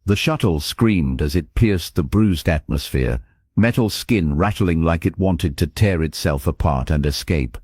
The shuttle screamed as it pierced the bruised atmosphere, metal skin rattling like it wanted to tear itself apart and escape.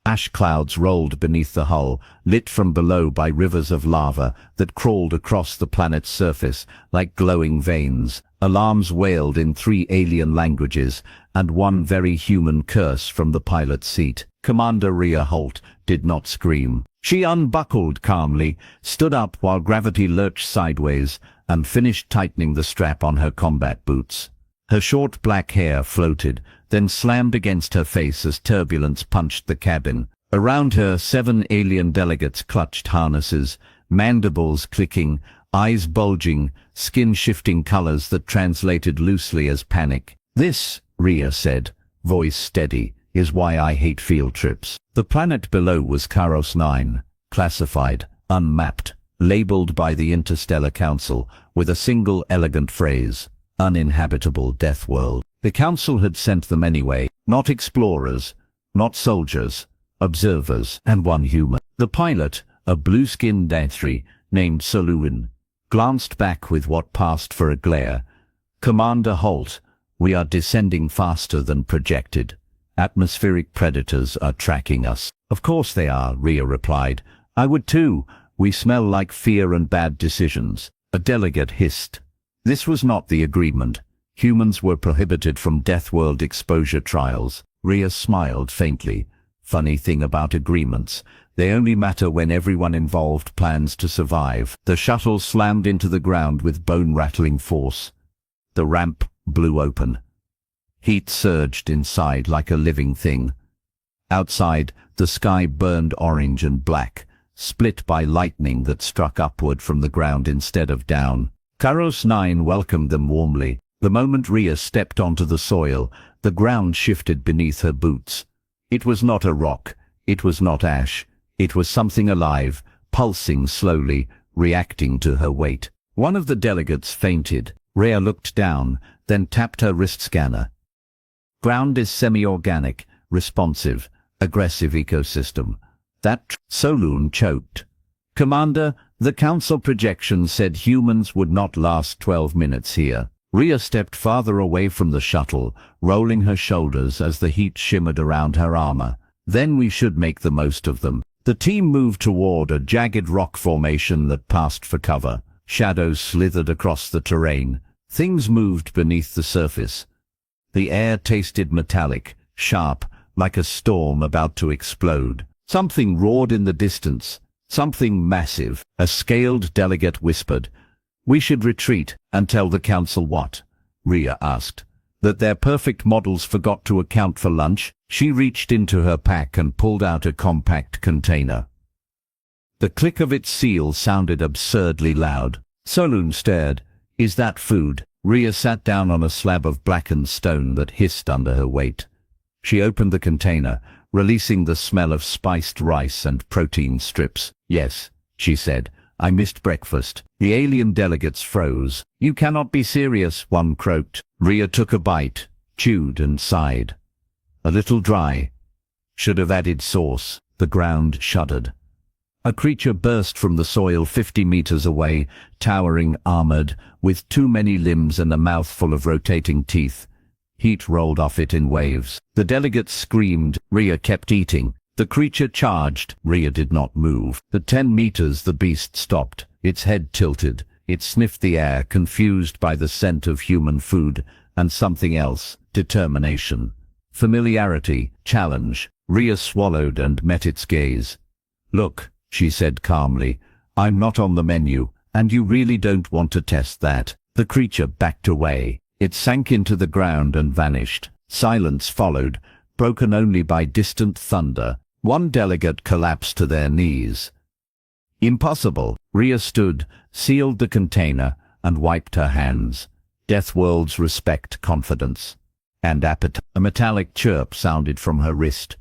Ash clouds rolled beneath the hull, lit from below by rivers of lava that crawled across the planet's surface like glowing veins. Alarms wailed in 3 alien languages, and one very human curse from the pilot's seat. Commander Rhea Holt did not scream. She unbuckled calmly, stood up while gravity lurched sideways, and finished tightening the strap on her combat boots. Her short black hair floated, then slammed against her face as turbulence punched the cabin. Around her, 7 alien delegates clutched harnesses, mandibles clicking, eyes bulging, skin shifting colors that translated loosely as panic. "This," Rhea said, voice steady, "is why I hate field trips." The planet below was Karos 9, classified, unmapped, labeled by the Interstellar Council with a single elegant phrase: uninhabitable Deathworld. The Council had sent them anyway, not explorers, not soldiers, observers, and one human. The pilot, a blue-skinned Dathri named Soluin, glanced back with what passed for a glare. "Commander Holt, we are descending faster than projected. Atmospheric predators are tracking us." "Of course they are," Rhea replied. "I would too. We smell like fear and bad decisions." A delegate hissed. This was not the agreement. Humans were prohibited from Deathworld exposure trials. Rhea smiled faintly. Funny thing about agreements. They only matter when everyone involved plans to survive. The shuttle slammed into the ground with bone-rattling force. The ramp blew open. Heat surged inside like a living thing. Outside, the sky burned orange and black, split by lightning that struck upward from the ground instead of down. Karos 9 welcomed them warmly. The moment Rhea stepped onto the soil, the ground shifted beneath her boots. It was not a rock. It was not ash. It was something alive, pulsing slowly, reacting to her weight. One of the delegates fainted. Rhea looked down, then tapped her wrist scanner. "Ground is semi-organic, responsive, aggressive ecosystem." That Soluin choked. "Commander, the Council projection said humans would not last 12 minutes here." Rhea stepped farther away from the shuttle, rolling her shoulders as the heat shimmered around her armor. "Then we should make the most of them." The team moved toward a jagged rock formation that passed for cover. Shadows slithered across the terrain. Things moved beneath the surface. The air tasted metallic, sharp, like a storm about to explode. Something roared in the distance. Something massive. A scaled delegate whispered. "We should retreat and tell the Council what?" Rhea asked. "That their perfect models forgot to account for lunch?" She reached into her pack and pulled out a compact container. The click of its seal sounded absurdly loud. Soluin stared. "Is that food?" Rhea sat down on a slab of blackened stone that hissed under her weight. She opened the container, releasing the smell of spiced rice and protein strips. "Yes," she said. "I missed breakfast." The alien delegates froze. "You cannot be serious," one croaked. Rhea took a bite, chewed and sighed. "A little dry. Should have added sauce." The ground shuddered. A creature burst from the soil 50 meters away, towering, armored, with too many limbs and a mouth full of rotating teeth. Heat rolled off it in waves. The delegates screamed. Rhea kept eating. The creature charged. Rhea did not move. At 10 meters the beast stopped. Its head tilted. It sniffed the air, confused by the scent of human food, and something else, determination. Familiarity, challenge. Rhea swallowed and met its gaze. "Look," she said calmly, "I'm not on the menu, and you really don't want to test that." The creature backed away. It sank into the ground and vanished. Silence followed, broken only by distant thunder. One delegate collapsed to their knees. "Impossible." Rhea stood, sealed the container, and wiped her hands. Deathworld's respect confidence. And appetite. A metallic chirp sounded from her wrist.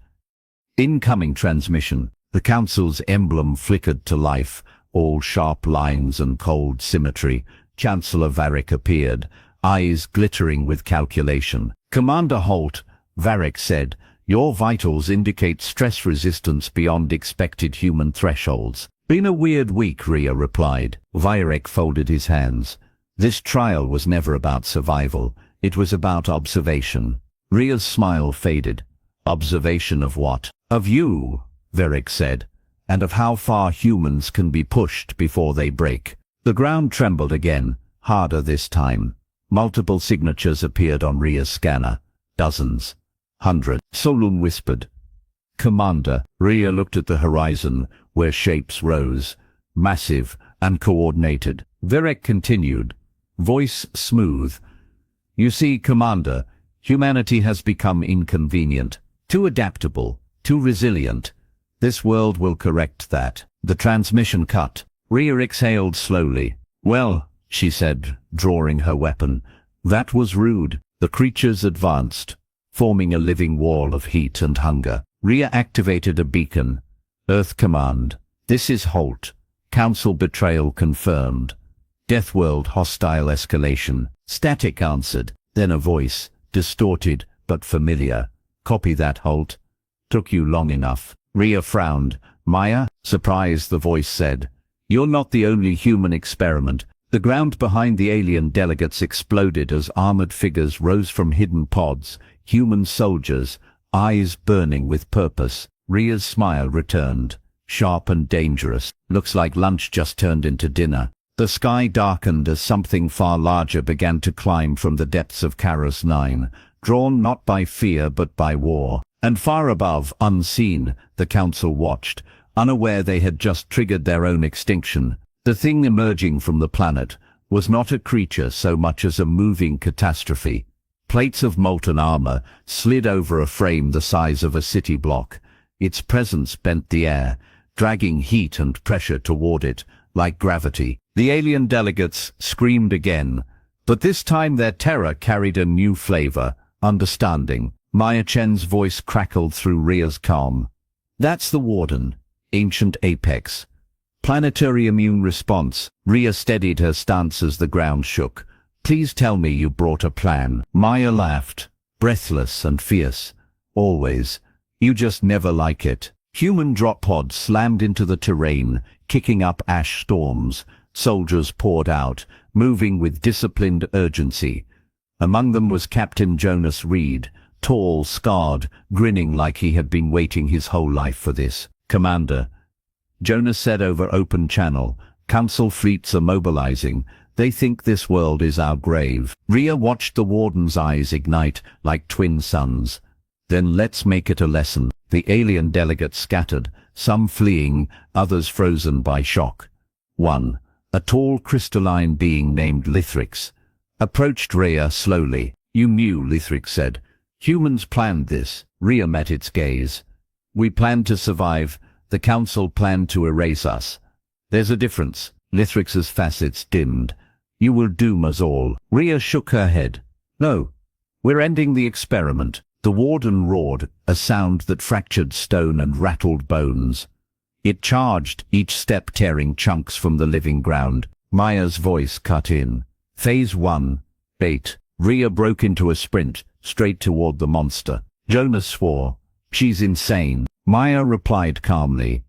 Incoming transmission. The Council's emblem flickered to life, all sharp lines and cold symmetry. Chancellor Varric appeared, eyes glittering with calculation. "Commander Holt," Varric said, "your vitals indicate stress resistance beyond expected human thresholds." "Been a weird week," Rhea replied. Varric folded his hands. This trial was never about survival, it was about observation. Rhea's smile faded. Observation of what? Of you, Varric said, and of how far humans can be pushed before they break. The ground trembled again, harder this time. Multiple signatures appeared on Rhea's scanner. Dozens. Hundreds. Solon whispered. Commander. Rhea looked at the horizon, where shapes rose, massive and coordinated. Varric continued, voice smooth. You see, Commander, humanity has become inconvenient, too adaptable, too resilient. This world will correct that. The transmission cut. Rhea exhaled slowly. Well, she said, drawing her weapon. That was rude. The creatures advanced, forming a living wall of heat and hunger. Rhea activated a beacon. Earth command. This is Holt. Council betrayal confirmed. Deathworld hostile escalation. Static answered. Then a voice, distorted but familiar. Copy that, Holt. Took you long enough. Rhea frowned. Maya? Surprised, the voice said. You're not the only human experiment. The ground behind the alien delegates exploded as armored figures rose from hidden pods, human soldiers, eyes burning with purpose. Rhea's smile returned, sharp and dangerous. Looks like lunch just turned into dinner. The sky darkened as something far larger began to climb from the depths of Karos 9, drawn not by fear but by war. And far above, unseen, the council watched, unaware they had just triggered their own extinction. The thing emerging from the planet was not a creature so much as a moving catastrophe. Plates of molten armor slid over a frame the size of a city block. Its presence bent the air, dragging heat and pressure toward it, like gravity. The alien delegates screamed again, but this time their terror carried a new flavor, understanding. Maya Chen's voice crackled through Rhea's calm. That's the Warden. Ancient apex. Planetary immune response. Rhea steadied her stance as the ground shook. Please tell me you brought a plan. Maya laughed, breathless and fierce. Always. You just never like it. Human drop pods slammed into the terrain, kicking up ash storms. Soldiers poured out, moving with disciplined urgency. Among them was Captain Jonas Reed, tall, scarred, grinning like he had been waiting his whole life for this. Commander, Jonas said over open channel, Council fleets are mobilizing. They think this world is our grave. Rhea watched the Warden's eyes ignite like twin suns. Then let's make it a lesson. The alien delegates scattered, some fleeing, others frozen by shock. One, a tall crystalline being named Lithrix, approached Rhea slowly. You knew, Lithrix said. Humans planned this. Rhea met its gaze. We planned to survive. The Council planned to erase us. There's a difference. Lithrix's facets dimmed. You will doom us all. Rhea shook her head. No. We're ending the experiment. The Warden roared, a sound that fractured stone and rattled bones. It charged, each step tearing chunks from the living ground. Maya's voice cut in. Phase 1. Bait. Rhea broke into a sprint, straight toward the monster. Jonas swore. She's insane. Maya replied calmly.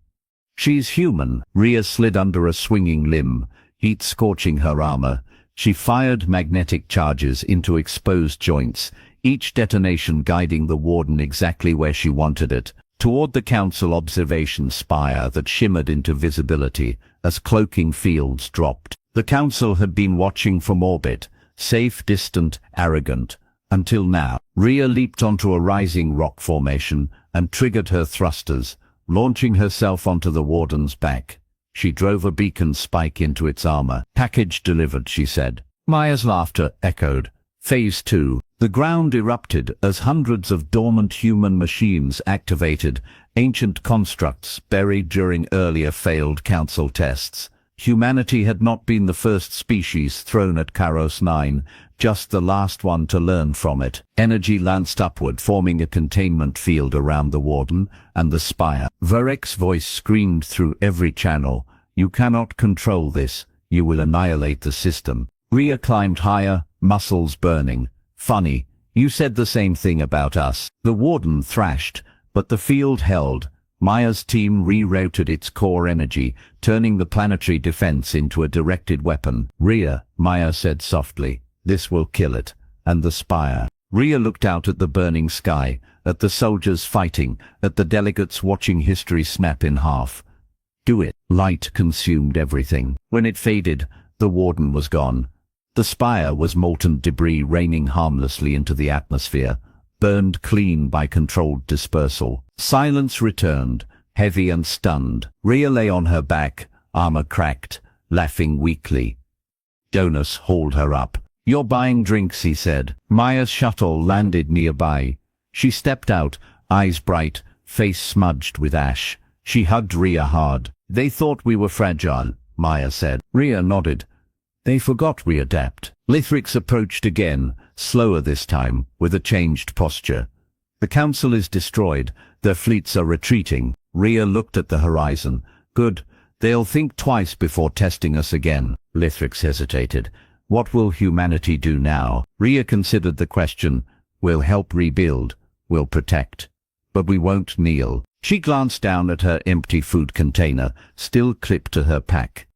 She's human. Rhea slid under a swinging limb, heat scorching her armor. She fired magnetic charges into exposed joints, each detonation guiding the Warden exactly where she wanted it, toward the Council observation spire that shimmered into visibility as cloaking fields dropped. The Council had been watching from orbit, safe, distant, arrogant, until now. Rhea leaped onto a rising rock formation and triggered her thrusters, launching herself onto the Warden's back. She drove a beacon spike into its armor. Package delivered, she said. Maya's laughter echoed. Phase 2. The ground erupted as hundreds of dormant human machines activated, ancient constructs buried during earlier failed Council tests. Humanity had not been the first species thrown at Karos 9, just the last one to learn from it. Energy lanced upward, forming a containment field around the Warden and the spire. Varric's voice screamed through every channel. You cannot control this. You will annihilate the system. Rhea climbed higher, muscles burning. Funny, you said the same thing about us. The Warden thrashed, but the field held. Maya's team rerouted its core energy, turning the planetary defense into a directed weapon. Rhea, Maya said softly, this will kill it. And the spire. Rhea looked out at the burning sky, at the soldiers fighting, at the delegates watching history snap in half. Do it. Light consumed everything. When it faded, the warden was gone. The spire was molten debris raining harmlessly into the atmosphere, burned clean by controlled dispersal. Silence returned, heavy and stunned. Rhea lay on her back, armor cracked, laughing weakly. Jonas hauled her up. You're buying drinks, he said. Maya's shuttle landed nearby. She stepped out, eyes bright, face smudged with ash. She hugged Rhea hard. They thought we were fragile, Maya said. Rhea nodded. They forgot we adapt. Lithrix approached again, slower this time, with a changed posture. The council is destroyed. Their fleets are retreating. Rhea looked at the horizon. Good. They'll think twice before testing us again. Lithrix hesitated. What will humanity do now? Rhea considered the question. We'll help rebuild. We'll protect. But we won't kneel. She glanced down at her empty food container, still clipped to her pack.